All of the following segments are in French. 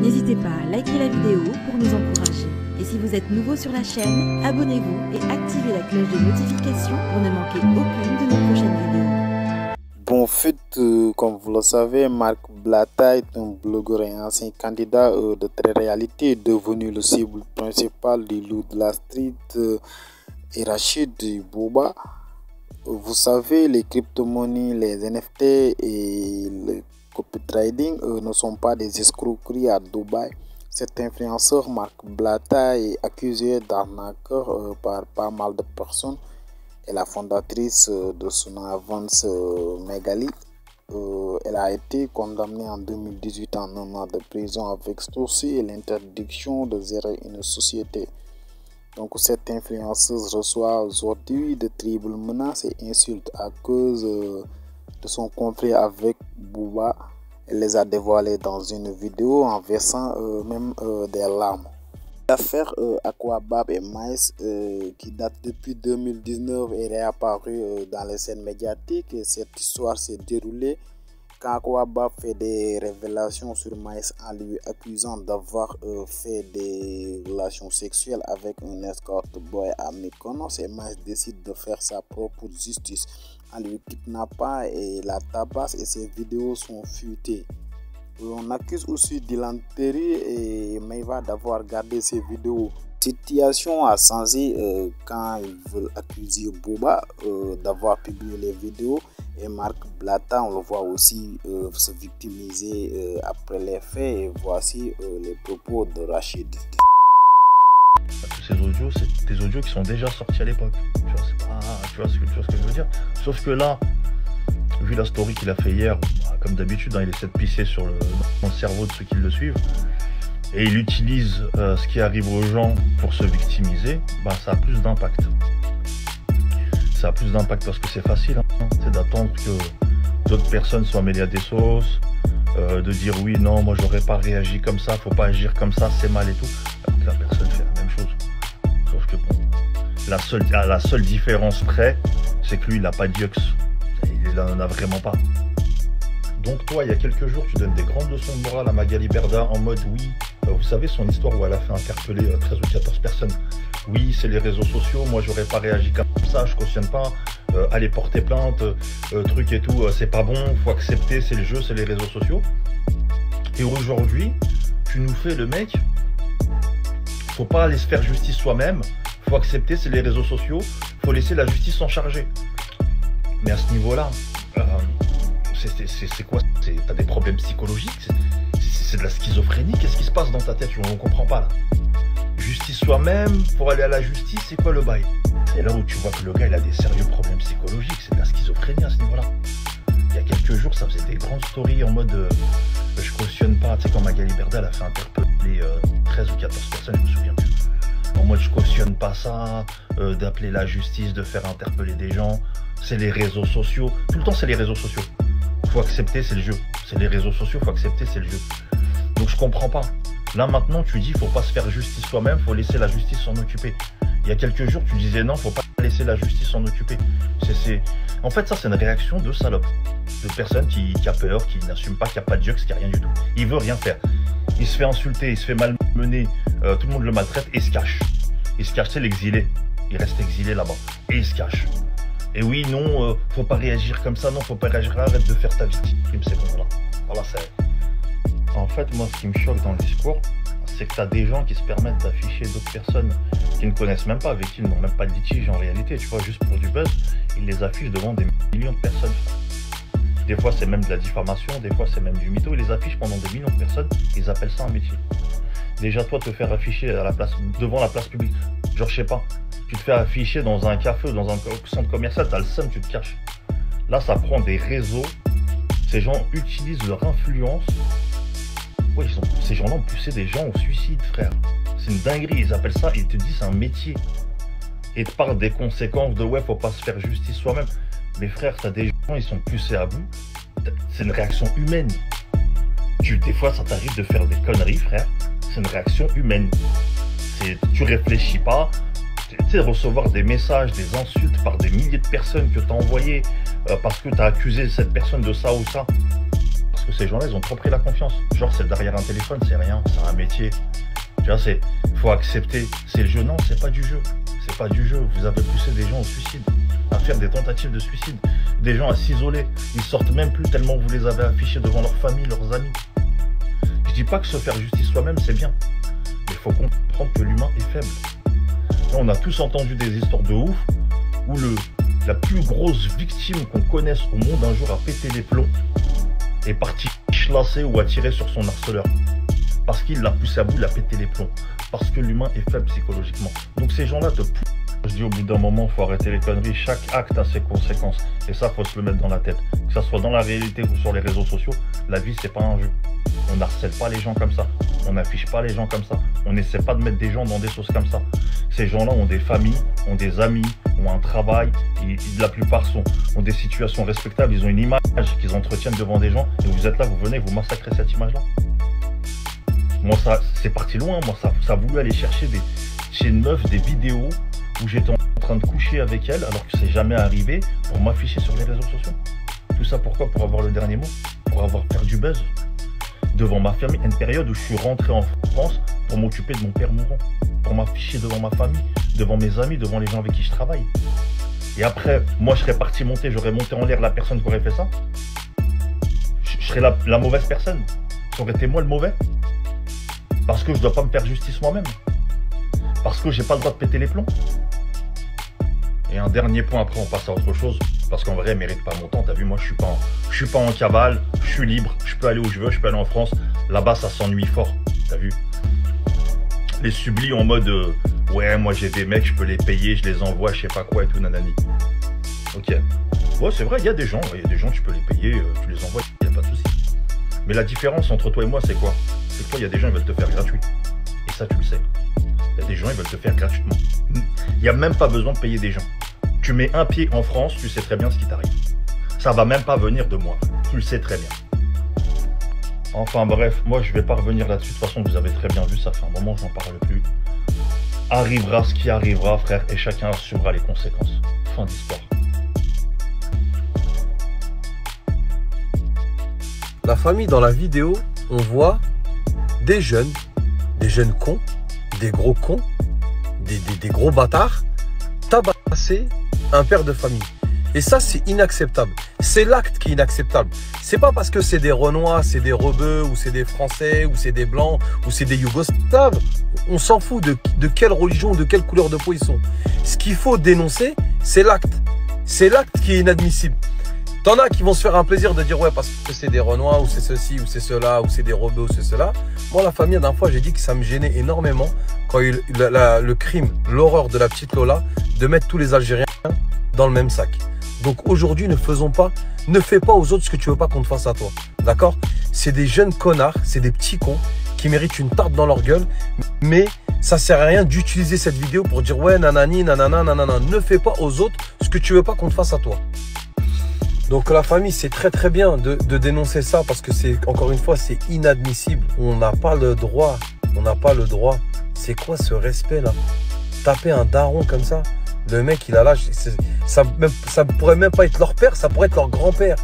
N'hésitez pas à liker la vidéo pour nous encourager. Et si vous êtes nouveau sur la chaîne, abonnez-vous et activez la cloche de notification pour ne manquer aucune de nos prochaines vidéos. Bon, en fait, comme vous le savez, Marc Blatta est un blogueur et ancien candidat de télé-réalité devenu le cible principal du loup de la street et Rachid Bouba. Vous savez, les crypto-monnaies, les NFT et le copy trading ne sont pas des escroqueries à Dubaï. Cet influenceur, Marc Blatta, est accusé d'arnaqueur par pas mal de personnes. Et la fondatrice de son avance Megali, elle a été condamnée en 2018 en un an de prison avec sursis et l'interdiction de gérer une société. Donc cette influenceuse reçoit aujourd'hui de terribles menaces et insultes à cause de son conflit avec Bouba. Elle les a dévoilées dans une vidéo en versant même des larmes. L'affaire Aquabab et Maïs qui date depuis 2019 est réapparue dans les scènes médiatiques et cette histoire s'est déroulée quand Aquabab fait des révélations sur Maïs en lui accusant d'avoir fait des relations sexuelles avec un escort boy à Mykonos et Maïs décide de faire sa propre justice en lui kidnappant et la tabasse et ses vidéos sont fuitées. On accuse aussi Dylan Terry et Maïva d'avoir gardé ces vidéos. La situation a changé quand ils veulent accuser Bouba d'avoir publié les vidéos et Marc Blatta, on le voit aussi se victimiser après les faits et voici les propos de Rachid. Tous ces audios, c'est des audios qui sont déjà sortis à l'époque. Tu vois ce que je veux dire? Sauf que là, vu la story qu'il a fait hier, comme d'habitude, hein, il essaie de pisser dans le cerveau de ceux qui le suivent. Et il utilise ce qui arrive aux gens pour se victimiser, ça a plus d'impact. Ça a plus d'impact parce que c'est facile, hein, c'est d'attendre que d'autres personnes soient mêlées à des sauces, de dire oui, non, moi j'aurais pas réagi comme ça, faut pas agir comme ça, c'est mal et tout. Alors que la personne fait la même chose. Sauf que bon, la seule différence près, c'est que lui, il n'a pas d'yux. Il n'en a vraiment pas. Donc toi, il y a quelques jours, tu donnes des grandes leçons de morale à Magali Berda en mode oui, vous savez son histoire où elle a fait interpeller 13 ou 14 personnes. Oui, c'est les réseaux sociaux, moi j'aurais pas réagi comme ça, je cautionne pas, aller porter plainte, truc et tout, c'est pas bon, faut accepter, c'est le jeu, c'est les réseaux sociaux. Et aujourd'hui, tu nous fais le mec, faut pas aller se faire justice soi-même, faut accepter, c'est les réseaux sociaux, faut laisser la justice s'en charger. Mais à ce niveau-là, c'est quoi? T'as des problèmes psychologiques? C'est de la schizophrénie? Qu'est-ce qui se passe dans ta tête? On ne comprend pas là. Justice soi-même, pour aller à la justice, c'est quoi le bail? C'est là où tu vois que le gars il a des sérieux problèmes psychologiques, c'est de la schizophrénie à ce niveau-là. Il y a quelques jours, ça faisait des grandes stories en mode je cautionne pas, tu sais, quand Magali Berda elle a fait interpeller 13 ou 14 personnes, je me souviens plus. En mode je cautionne pas ça, d'appeler la justice, de faire interpeller des gens, c'est les réseaux sociaux, tout le temps c'est les réseaux sociaux. Faut accepter, c'est le jeu. C'est les réseaux sociaux, faut accepter, c'est le jeu. Donc je comprends pas. Là maintenant tu dis faut pas se faire justice soi-même, faut laisser la justice s'en occuper. Il y a quelques jours tu disais non, faut pas laisser la justice s'en occuper. En fait ça c'est une réaction de salope. De personne qui a peur, qui n'assume pas, qui a pas de jux, qui a rien du tout. Il veut rien faire. Il se fait insulter, il se fait malmener, tout le monde le maltraite et il se cache. Il se cache, c'est l'exilé. Il reste exilé là-bas. Et il se cache. Et oui, non, faut pas réagir comme ça, non, faut pas réagir, arrête de faire ta victime, c'est bon là. Voilà, c'est... En fait, moi, ce qui me choque dans le discours, c'est que tu as des gens qui se permettent d'afficher d'autres personnes qui ne connaissent même pas, avec qui ils n'ont même pas de litige en réalité, tu vois, juste pour du buzz, ils les affichent devant des millions de personnes. Des fois, c'est même de la diffamation, des fois, c'est même du mytho, ils les affichent pendant des millions de personnes, ils appellent ça un métier. Déjà, toi, te faire afficher à la place, devant la place publique, genre, je sais pas, tu te fais afficher dans un café ou dans un centre commercial, t'as le seum, tu te caches. Là, ça prend des réseaux. Ces gens utilisent leur influence. Ouais, ces gens-là ont poussé des gens au suicide, frère. C'est une dinguerie, ils appellent ça, ils te disent c'est un métier. Et te parlent des conséquences de ouais, faut pas se faire justice soi-même. Mais frère, t'as des gens, ils sont poussés à bout. C'est une réaction humaine. Des fois, ça t'arrive de faire des conneries, frère. C'est une réaction humaine. Tu réfléchis pas. Tu sais, recevoir des messages, des insultes par des milliers de personnes que tu as envoyées parce que tu as accusé cette personne de ça ou ça. Parce Parce que ces gens-là, ils ont trop pris la confiance. Genre, c'est derrière un téléphone, c'est rien, c'est un métier. Tu vois, il faut accepter. C'est le jeu. Non, c'est pas du jeu. C'est pas du jeu. Vous avez poussé des gens au suicide, à faire des tentatives de suicide, des gens à s'isoler. Ils sortent même plus tellement vous les avez affichés devant leur famille, leurs amis. Je dis pas que se faire justice soi-même, c'est bien. Mais il faut comprendre que l'humain est faible. Là, on a tous entendu des histoires de ouf où la plus grosse victime qu'on connaisse au monde un jour a pété les plombs, est parti chlasser ou a tiré sur son harceleur. Parce qu'il l'a poussé à bout, il a pété les plombs. Parce que l'humain est faible psychologiquement. Donc ces gens-là te poussent. Je dis au bout d'un moment, il faut arrêter les conneries. Chaque acte a ses conséquences. Et ça, il faut se le mettre dans la tête. Que ce soit dans la réalité ou sur les réseaux sociaux, la vie, c'est pas un jeu. On n'harcèle pas les gens comme ça. On n'affiche pas les gens comme ça. On n'essaie pas de mettre des gens dans des choses comme ça. Ces gens-là ont des familles, ont des amis, ont un travail. La plupart ont des situations respectables. Ils ont une image qu'ils entretiennent devant des gens. Et vous êtes là, vous venez, vous massacrez cette image-là. Moi, c'est parti loin. Moi, ça a voulu aller chercher chez une meuf des vidéos où j'étais en train de coucher avec elle, alors que c'est jamais arrivé, pour m'afficher sur les réseaux sociaux. Tout ça pourquoi? Pour avoir le dernier mot, pour avoir fait du buzz devant ma famille. Une période où je suis rentré en France pour m'occuper de mon père mourant, pour m'afficher devant ma famille, devant mes amis, devant les gens avec qui je travaille. Et après, moi, je serais parti monter, j'aurais monté en l'air la personne qui aurait fait ça. Je serais la mauvaise personne. Ça aurait été moi le mauvais. Parce que je ne dois pas me faire justice moi-même. Parce que j'ai pas le droit de péter les plombs. Et un dernier point, après on passe à autre chose. Parce qu'en vrai, elle mérite pas mon temps. T'as vu, moi je suis pas en cavale, je suis libre, je peux aller où je veux, je peux aller en France. Là-bas, ça s'ennuie fort. T'as vu? Les sublis en mode ouais, moi j'ai des mecs, je peux les payer, je les envoie, je sais pas quoi et tout, nanani. Ok. Ouais, c'est vrai, il y a des gens, tu peux les payer, tu les envoies, il n'y a pas de souci. Mais la différence entre toi et moi, c'est quoi? C'est que toi, il y a des gens, ils veulent te faire gratuit. Et ça, tu le sais. Il y a des gens, ils veulent te faire gratuitement. Il n'y a même pas besoin de payer des gens. Tu mets un pied en France, tu sais très bien ce qui t'arrive. Ça va même pas venir de moi. Tu le sais très bien. Enfin bref, moi je vais pas revenir là-dessus. De toute façon, vous avez très bien vu, ça fait un moment que j'en parle plus. Arrivera ce qui arrivera, frère, et chacun assumera les conséquences. Fin d'histoire. La famille, dans la vidéo, on voit des jeunes cons, des gros cons, des gros bâtards, tabasser un père de famille. Et ça, c'est inacceptable. C'est l'acte qui est inacceptable. C'est pas parce que c'est des Renois, c'est des Rebeux, ou c'est des Français, ou c'est des Blancs, ou c'est des Yougoslaves. On s'en fout de quelle religion, de quelle couleur de peau ils sont. Ce qu'il faut dénoncer, c'est l'acte. C'est l'acte qui est inadmissible. T'en as qui vont se faire un plaisir de dire ouais parce que c'est des Renois, ou c'est ceci, ou c'est cela, ou c'est des Rebeux, ou c'est cela. Moi, la famille, la dernière fois, j'ai dit que ça me gênait énormément quand le crime, l'horreur de la petite Lola, de mettre tous les Algériens dans le même sac. Donc aujourd'hui, ne fais pas aux autres ce que tu veux pas qu'on te fasse à toi. D'accord? C'est des jeunes connards, c'est des petits cons qui méritent une tarte dans leur gueule. Mais ça sert à rien d'utiliser cette vidéo pour dire ouais, nanani, nanana, nanana. Ne fais pas aux autres ce que tu veux pas qu'on te fasse à toi. Donc la famille, c'est très très bien de dénoncer ça parce que c'est, encore une fois, c'est inadmissible. On n'a pas le droit. On n'a pas le droit. C'est quoi ce respect là? Taper un daron comme ça? Le mec, il a l'âge. Ça pourrait même pas être leur père, ça pourrait être leur grand-père.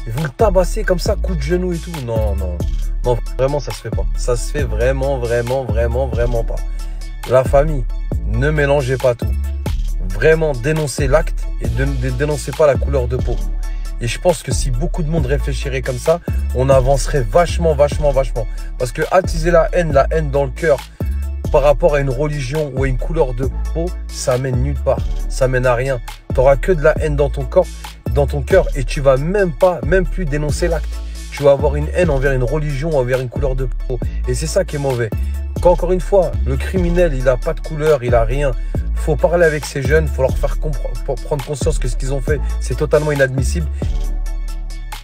Et vous le tabassez comme ça, coup de genou et tout. Non, non. Non, vraiment, ça se fait pas. Ça se fait vraiment pas. La famille, ne mélangez pas tout. Vraiment, dénoncez l'acte et ne dénoncez pas la couleur de peau. Et je pense que si beaucoup de monde réfléchirait comme ça, on avancerait vachement. Parce que attiser la haine dans le cœur par rapport à une religion ou à une couleur de peau, ça mène nulle part. Ça mène à rien. Tu n'auras que de la haine dans ton cœur et tu vas même plus dénoncer l'acte. Tu vas avoir une haine envers une religion, envers une couleur de peau. Et c'est ça qui est mauvais. Quand, encore une fois, le criminel, il n'a pas de couleur, il n'a rien. Il faut parler avec ces jeunes, il faut leur faire prendre conscience que ce qu'ils ont fait, c'est totalement inadmissible.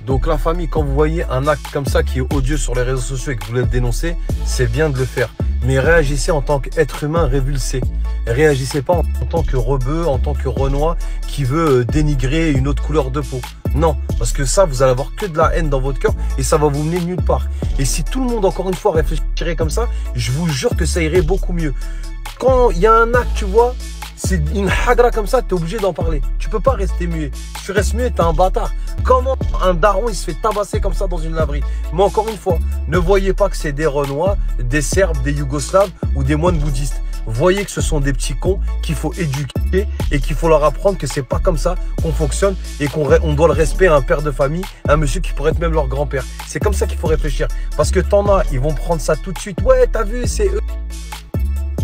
Donc la famille, quand vous voyez un acte comme ça qui est odieux sur les réseaux sociaux et que vous voulez le dénoncer, c'est bien de le faire. Mais réagissez en tant qu'être humain révulsé. Réagissez pas en tant que rebeu, en tant que Renois qui veut dénigrer une autre couleur de peau. Non, parce que ça, vous allez avoir que de la haine dans votre cœur et ça va vous mener nulle part. Et si tout le monde, encore une fois, réfléchirait comme ça, je vous jure que ça irait beaucoup mieux. Quand il y a un acte, tu vois, c'est une hagra comme ça, tu es obligé d'en parler. Tu peux pas rester muet. Si tu restes muet, t'es un bâtard. Comment un daron, il se fait tabasser comme ça dans une laverie? Mais encore une fois, ne voyez pas que c'est des Renois, des Serbes, des Yougoslaves ou des moines bouddhistes. Voyez que ce sont des petits cons qu'il faut éduquer et qu'il faut leur apprendre que c'est pas comme ça qu'on fonctionne et qu'on doit le respect à un père de famille, à un monsieur qui pourrait être même leur grand-père. C'est comme ça qu'il faut réfléchir. Parce que t'en as, ils vont prendre ça tout de suite. Ouais, t'as vu, c'est eux.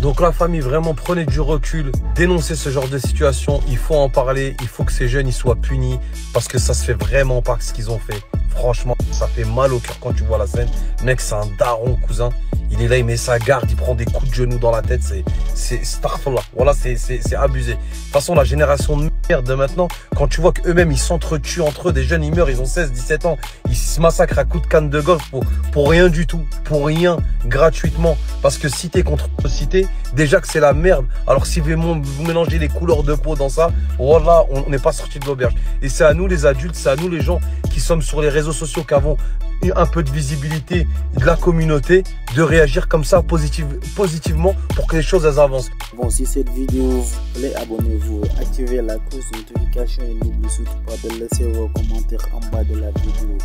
Donc la famille, vraiment prenez du recul, dénoncez ce genre de situation, il faut en parler, il faut que ces jeunes ils soient punis parce que ça se fait vraiment pas ce qu'ils ont fait. Franchement, ça fait mal au cœur quand tu vois la scène. Mec, c'est un daron, cousin. Il est là, il met sa garde, il prend des coups de genoux dans la tête. C'est starfallah. Voilà, c'est abusé. De toute façon, la génération de merde de maintenant, quand tu vois qu'eux-mêmes, ils s'entretuent entre eux, des jeunes, ils meurent, ils ont 16, 17 ans. Ils se massacrent à coups de canne de golf pour rien du tout. Pour rien, gratuitement. Parce que cité contre cité, déjà que c'est la merde. Alors si vous mélangez les couleurs de peau dans ça, voilà, on n'est pas sorti de l'auberge. Et c'est à nous les adultes, c'est à nous les gens qui sommes sur les réseaux sociaux, qui avons un peu de visibilité de la communauté, de réagir comme ça positivement pour que les choses elles avancent. Bon, si cette vidéo vous plaît, abonnez-vous, activez la cloche de notification et n'oubliez surtout pas de laisser vos commentaires en bas de la vidéo.